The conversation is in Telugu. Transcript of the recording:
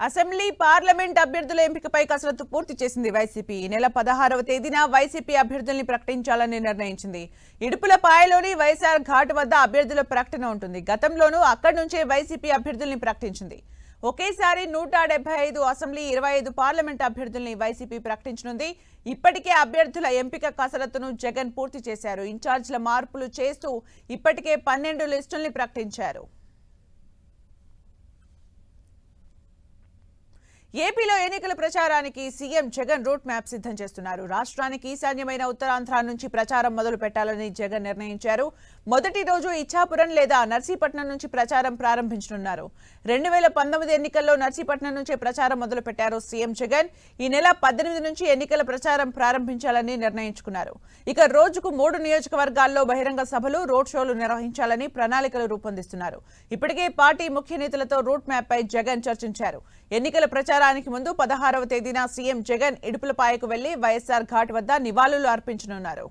అసెంబ్లీ పార్లమెంట్ అభ్యర్థుల ఎంపికపై కసరత్తు పూర్తి చేసింది వైసీపీ. ఈ నెల 16వ తేదీన వైసీపీ అభ్యర్థుల్ని ప్రకటించాలని నిర్ణయించింది. ఇడుపులపాయలోని వైఎస్ఆర్ ఘాట్ వద్ద అభ్యర్థుల ప్రకటన ఉంటుంది. గతంలోనూ అక్కడి నుంచే వైసీపీ అభ్యర్థుల్ని ప్రకటించింది. ఒకేసారి 175 అసెంబ్లీ 25 పార్లమెంట్ అభ్యర్థుల్ని వైసీపీ ప్రకటించనుంది. ఇప్పటికే అభ్యర్థుల ఎంపిక కసరత్తును జగన్ పూర్తి చేశారు. ఇన్ఛార్జీల మార్పులు చేస్తూ ఇప్పటికే 12 లిస్టుల్ని ప్రకటించారు. ఏపీలో ఎన్నికల ప్రచారానికి సీఎం జగన్ రూట్ మ్యాప్ సిద్ధం చేస్తున్నారు. రాష్ట్రానికి ఈశాన్యమైన ఉత్తరాంధ్ర నుంచి ప్రచారం మొదలు పెట్టాలని జగన్ నిర్ణయించారు. మొదటి రోజు ఇచ్చాపురం లేదా నర్సీపట్నం నుంచి ప్రచారం ప్రారంభించనున్నారు. 2019 ఎన్నికల్లో నర్సీపట్నం నుంచే ప్రచారం మొదలు పెట్టారు సీఎం జగన్. ఈ నెల 18 నుంచి ఎన్నికల ప్రచారం ప్రారంభించాలని నిర్ణయించుకున్నారు. ఇక రోజుకు 3 నియోజకవర్గాల్లో బహిరంగ సభలు, రోడ్ షోలు నిర్వహించాలని ప్రణాళికలు రూపొందిస్తున్నారు. ఇప్పటికే పార్టీ ముఖ్య నేతలతో రూట్ మ్యాప్ పై జగన్ చర్చించారు. ఎన్నికల ప్రచారానికి ముందు 16వ తేదీన సీఎం జగన్ ఇడుపులపాయకు వెళ్లి వైఎస్ఆర్ ఘాట్ వద్ద నివాళులు అర్పించనున్నారు.